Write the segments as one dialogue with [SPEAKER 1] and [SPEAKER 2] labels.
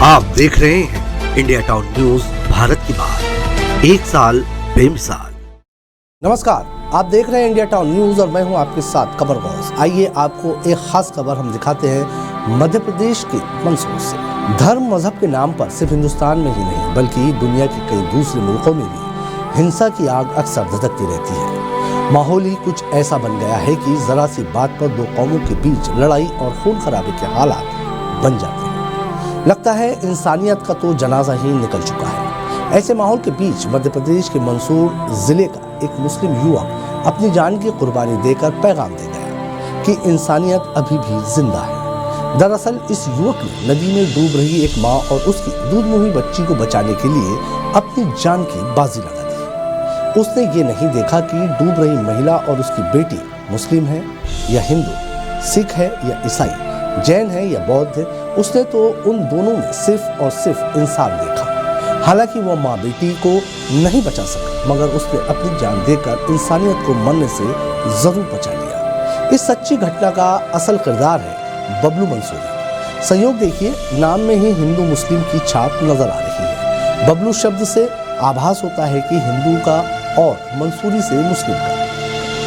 [SPEAKER 1] आप देख रहे हैं इंडिया टाउन न्यूज, भारत की बात, एक साल बेमिसाल।
[SPEAKER 2] नमस्कार, आप देख रहे हैं इंडिया टाउन न्यूज और मैं हूं आपके साथ कमर गौस। आइए आपको एक खास खबर हम दिखाते हैं मध्य प्रदेश के मंदसौर से। धर्म मजहब के नाम पर सिर्फ हिंदुस्तान में ही नहीं बल्कि दुनिया के कई दूसरे मुल्कों में भी हिंसा की आग अक्सर धधकती रहती है। माहौल ही कुछ ऐसा बन गया है कि जरा सी बात पर दो कौमों के बीच लड़ाई और खून खराबे के हालात बन जाते हैं। लगता है इंसानियत का तो जनाजा ही निकल चुका है। ऐसे माहौल के बीच मध्य प्रदेश के मंदसौर जिले का एक मुस्लिम युवक अपनी जान की कुर्बानी देकर पैगाम दे गया कि इंसानियत अभी भी जिंदा है। दरअसल इस युवक ने नदी में डूब रही एक माँ और उसकी दूधमुही बच्ची को बचाने के लिए अपनी जान की बाजी लगा दी। उसने ये नहीं देखा कि डूब रही महिला और उसकी बेटी मुस्लिम है या हिंदू, सिख है या ईसाई, जैन है या बौद्ध है। उसने तो उन दोनों में सिर्फ और सिर्फ इंसान देखा। हालांकि वो माँ बेटी को नहीं बचा सका मगर उसने अपनी जान देकर इंसानियत को मरने से जरूर बचा लिया। इस सच्ची घटना का असल किरदार है बबलू मंसूरी। संयोग देखिए, नाम में ही हिंदू मुस्लिम की छाप नजर आ रही है। बबलू शब्द से आभास होता है कि हिंदू का और मंसूरी से मुस्लिम का।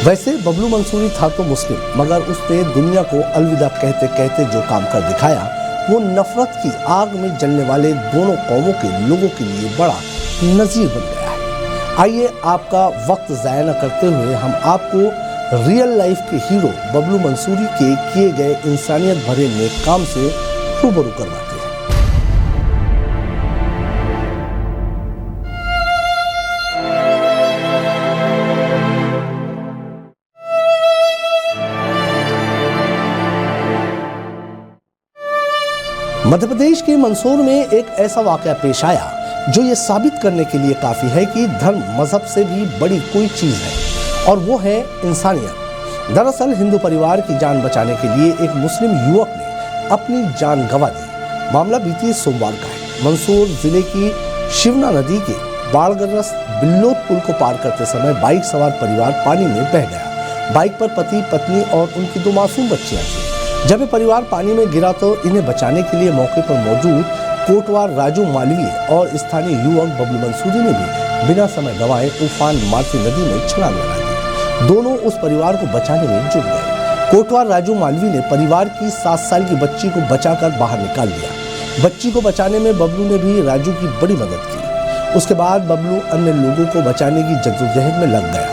[SPEAKER 2] वैसे बबलू मंसूरी था तो मुस्लिम मगर उसने दुनिया को अलविदा कहते कहते जो काम कर दिखाया वो नफरत की आग में जलने वाले दोनों कौमों के लोगों के लिए बड़ा नजीर बन गया है। आइए आपका वक्त ज़ाया न करते हुए हम आपको रियल लाइफ के हीरो बबलू मंसूरी के किए गए इंसानियत भरे नेक काम से रूबरू करवाते हैं। मध्य प्रदेश के मंदसौर में एक ऐसा वाकया पेश आया जो ये साबित करने के लिए काफी है कि धर्म मजहब से भी बड़ी कोई चीज है और वो है इंसानियत। दरअसल हिंदू परिवार की जान बचाने के लिए एक मुस्लिम युवक ने अपनी जान गंवा दी। मामला बीते सोमवार का है। मंदसौर जिले की शिवना नदी के बाढ़ग्रस्त बिल्लोद पुल को पार करते समय बाइक सवार परिवार पानी में बह गया। बाइक पर पति पत्नी और उनकी दो मासूम बच्चियां थी। जब ये परिवार पानी में गिरा तो इन्हें बचाने के लिए मौके पर मौजूद कोटवार राजू मालवीय और स्थानीय युवक बबलू मंसूरी ने भी बिना समय गंवाए उफान मारती नदी में छलांग लगा दी। दोनों उस परिवार को बचाने में जुट गए। कोटवार राजू मालवीय ने परिवार की 7 साल की बच्ची को बचाकर बाहर निकाल दिया। बच्ची को बचाने में बबलू ने भी राजू की बड़ी मदद की। उसके बाद बबलू अन्य लोगों को बचाने की जद्दोजहद में लग गया।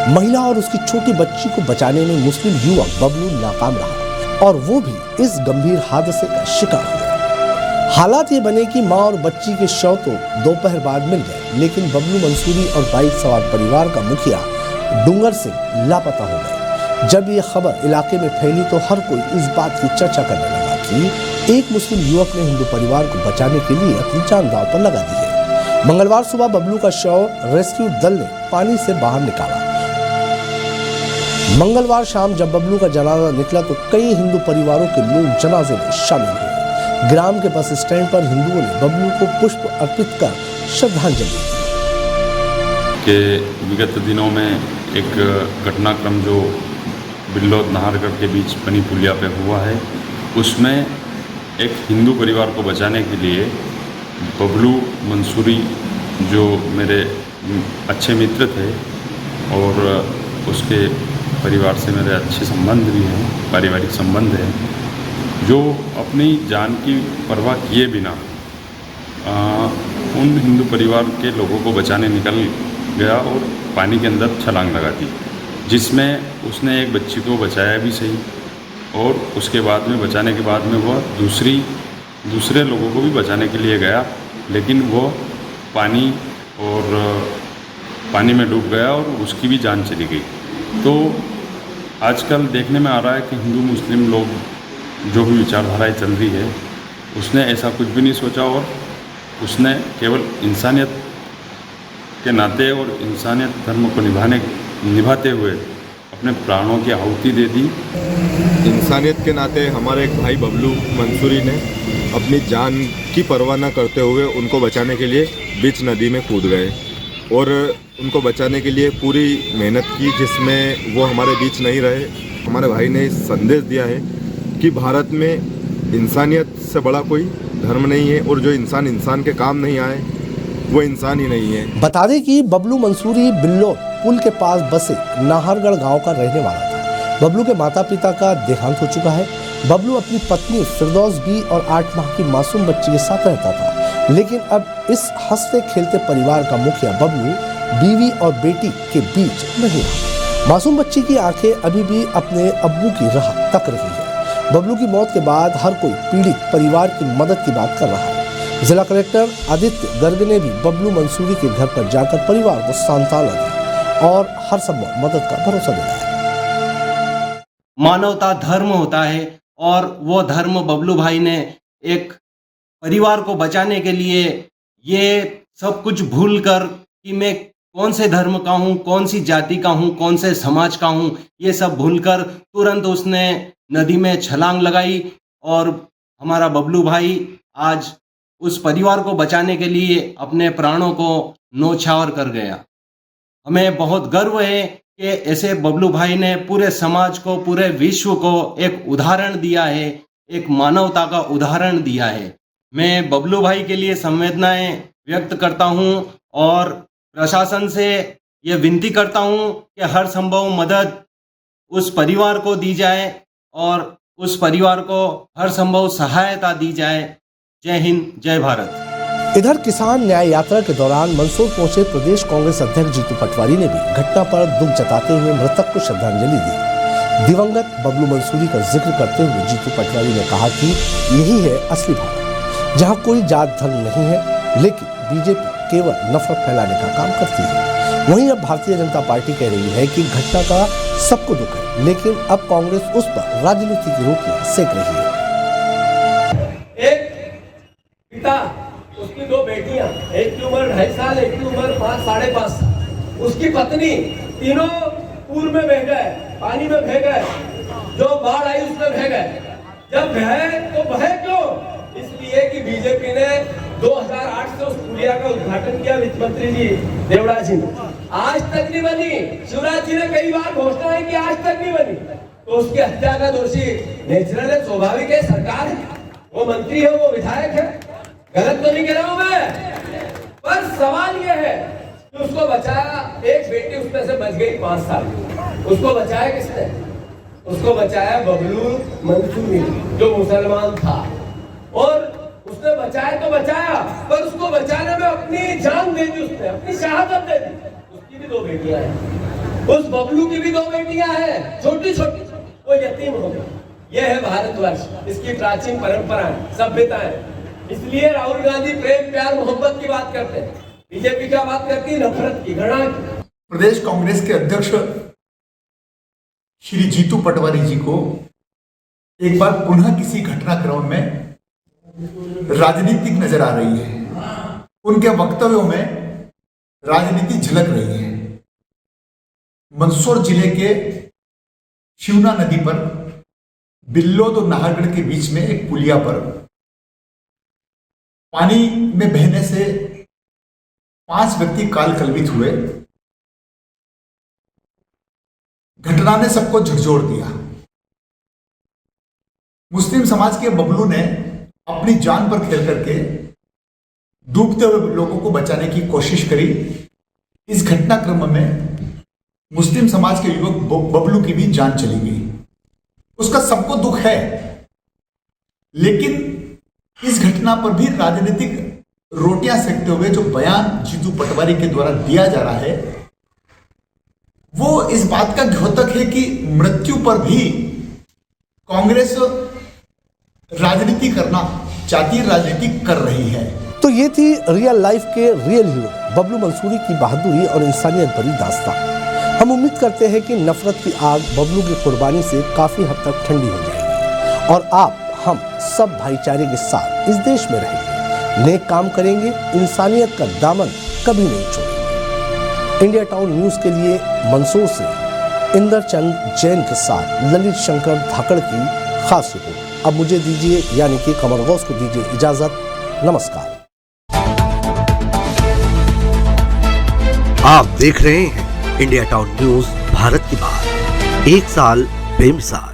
[SPEAKER 2] महिला और उसकी छोटी बच्ची को बचाने में मुस्लिम युवक बबलू नाकाम रहा और वो भी इस गंभीर हादसे का शिकार हो गया। हालात ये बने कि मां और बच्ची के शव तो दोपहर बाद मिल गए लेकिन बबलू मंसूरी और बाइक सवार परिवार का मुखिया डूंगर सिंह लापता हो गए। जब ये खबर इलाके में फैली तो हर कोई इस बात की चर्चा करने लगा कि एक मुस्लिम युवक ने हिंदू परिवार को बचाने के लिए अपनी जान दांव पर लगा दी है। मंगलवार सुबह बबलू का शव रेस्क्यू दल ने पानी से बाहर निकाला। मंगलवार शाम जब बबलू का जनाजा निकला तो कई हिंदू परिवारों के लोग जनाजे में शामिल हुए। ग्राम के बस स्टैंड पर हिंदुओं ने बबलू को पुष्प अर्पित कर श्रद्धांजलि दी।
[SPEAKER 3] के विगत दिनों में एक घटनाक्रम जो बिल्लोद नाहरगढ़ के बीच बनी पुलिया पे हुआ है उसमें एक हिंदू परिवार को बचाने के लिए बबलू मंसूरी जो मेरे अच्छे मित्र थे और उसके परिवार से मेरे अच्छे संबंध भी हैं, पारिवारिक संबंध हैं, जो अपनी जान की परवाह किए बिना उन हिंदू परिवार के लोगों को बचाने निकल गया और पानी के अंदर छलांग लगा दी, जिसमें उसने एक बच्ची को बचाया भी सही और उसके बाद में बचाने के बाद में वह दूसरे लोगों को भी बचाने के लिए गया लेकिन वो पानी में डूब गया और उसकी भी जान चली गई। तो आजकल देखने में आ रहा है कि हिंदू मुस्लिम लोग जो भी विचारधाराएं चल रही है उसने ऐसा कुछ भी नहीं सोचा और उसने केवल इंसानियत के नाते और इंसानियत धर्म को निभाते हुए अपने प्राणों की आहुति दे दी।
[SPEAKER 4] इंसानियत के नाते हमारे एक भाई बबलू मंसूरी ने अपनी जान की परवाह न करते हुए उनको बचाने के लिए बीच नदी में कूद गए और उनको बचाने के लिए पूरी मेहनत की, जिसमें वो हमारे बीच नहीं रहे। हमारे भाई ने संदेश दिया है कि भारत में इंसानियत से बड़ा कोई धर्म नहीं है, और जो इंसान इंसान के काम नहीं आए वो इंसान ही नहीं है।
[SPEAKER 2] बता दें कि बबलू मंसूरी बिल्लो पुल के पास बसे नाहरगढ़ गांव का रहने वाला था। बबलू के माता पिता का देहांत हो चुका है। बबलू अपनी पत्नी फिरदौस बी और 8 माह की मासूम बच्ची के साथ रहता था, लेकिन अब इस हंसते खेलते परिवार का मुखिया बबलू बीवी और बेटी के बीच नहीं रहा। मासूम बच्ची की आंखें अभी भी अपने अब्बू की राह तक रही है। बबलू की मौत के बाद हर कोई पीड़ित परिवार की मदद की बात कर रहा है। जिला कलेक्टर आदित्य गर्ग ने भी बबलू मंसूरी के घर पर जाकर परिवार को सांत्वना दी और हर संभव मदद का भरोसा दिलाया।
[SPEAKER 5] मानवता धर्म होता है और वो धर्म बबलू भाई ने एक परिवार को बचाने के लिए ये सब कुछ भूल कर कि मैं कौन से धर्म का हूँ, कौन सी जाति का हूँ, कौन से समाज का हूँ, ये सब भूलकर तुरंत उसने नदी में छलांग लगाई और हमारा बबलू भाई आज उस परिवार को बचाने के लिए अपने प्राणों को न्योछावर कर गया। हमें बहुत गर्व है कि ऐसे बबलू भाई ने पूरे समाज को, पूरे विश्व को एक उदाहरण दिया है, एक मानवता का उदाहरण दिया है। मैं बबलू भाई के लिए संवेदनाएं व्यक्त करता हूं और प्रशासन से ये विनती करता हूं कि हर संभव मदद उस परिवार को दी जाए और उस परिवार को हर संभव सहायता दी जाए। जय हिंद, जय भारत।
[SPEAKER 2] इधर किसान न्याय यात्रा के दौरान मंदसौर पहुंचे प्रदेश कांग्रेस अध्यक्ष जीतू पटवारी ने भी घटना पर दुख जताते हुए मृतक को श्रद्धांजलि दी। दिवंगत बबलू मंसूरी का जिक्र करते हुए जीतू पटवारी ने कहा कि यही है असली भारत, जहां कोई जात धर्म नहीं है, लेकिन बीजेपी केवल नफरत फैलाने का काम करती है। वहीं अब भारतीय जनता पार्टी कह रही है कि घटना का सबको दुख है, लेकिन अब कांग्रेस उस पर राजनीति की रोटियां सेक रही है।
[SPEAKER 6] पिता, उसकी 2 बेटियां, एक की उम्र 2.5 साल, एक की उम्र 5-5.5 साल। उसकी पत्नी, तीनों पूल में बह गए, पानी में बह गए। जो बाढ़ आई उसमें बह गए। जब बहे तो बहे क्यों? इसलिए कि बीजेपी ने 2008 से उस पुलिया का उद्घाटन किया, वित्त मंत्री जी देवड़ा जी ने, आज तक नहीं बनी। शिवराज जी ने कई बार घोषणा है कि आज तक नहीं बनी, तो उसकी हत्या का दोषी नेचुरल है, स्वाभाविक है, सरकार है, वो मंत्री है, वो विधायक है। गलत तो नहीं कह रहा हूं मैं, पर सवाल यह है कि उसको बचाया, एक बेटी उसमें से बच गई 5 साल। उसको बचाया किसने? उसको बचाया बबलू मंसूरी, जो मुसलमान था, और उसने बचाया तो बचाया, पर उसको बचाने में अपनी जान दे दी, उसने अपनी शहादत दे दी। उसकी भी 2 बेटियां हैं, उस बबलू की भी 2 बेटियां हैं, छोटी छोटी, वो यतीम हो गई। यह है भारतवर्ष, इसकी प्राचीन परंपराएं, सभ्यताएं। इसलिए राहुल गांधी प्रेम, प्यार, मोहब्बत की बात करते हैं, बीजेपी क्या बात करती है? नफरत की, घृणा की।
[SPEAKER 7] प्रदेश कांग्रेस के अध्यक्ष श्री जीतू पटवारी जी को एक बार पुनः किसी घटनाक्रम में राजनीतिक नजर आ रही है। उनके वक्तव्यों में राजनीति झलक रही है। मंदसौर जिले के शिवना नदी पर बिल्लोद और नाहरगढ़ के बीच में एक पुलिया पर पानी में बहने से 5 व्यक्ति काल कलवित हुए। घटना ने सबको झकझोर दिया। मुस्लिम समाज के बबलू ने अपनी जान पर खेल करके डूबते हुए लोगों को बचाने की कोशिश करी। इस घटनाक्रम में मुस्लिम समाज के युवक बबलू की भी जान चली गई। उसका सबको दुख है, लेकिन इस घटना पर भी राजनीतिक रोटियां सेकते हुए जो बयान जीतू पटवारी के द्वारा दिया जा रहा है, वो इस बात का द्योतक है कि मृत्यु पर भी कांग्रेस राजनीति करना चाहती, राजनीति कर रही है।
[SPEAKER 2] तो ये थी रियल लाइफ के रियल हीरो बबलू मंसूरी की बहादुरी और इंसानियत भरी दास्तान। हम उम्मीद करते हैं कि नफरत की आग बबलू की कुर्बानी से काफी हद तक ठंडी हो जाएगी और आप, हम सब भाईचारे के साथ इस देश में रहेंगे, नेक काम करेंगे, इंसानियत का दामन कभी नहीं छोड़ेंगे। इंडिया टाउन न्यूज के लिए मंदसौर से इंद्रचंद जैन के साथ ललित शंकर धाकड़ की खास रिपोर्ट। अब मुझे दीजिए, यानी कि कमर गौस को दीजिए इजाजत। नमस्कार।
[SPEAKER 1] आप देख रहे हैं इंडिया टाउन न्यूज, भारत की बात, 1 साल बेमिसाल।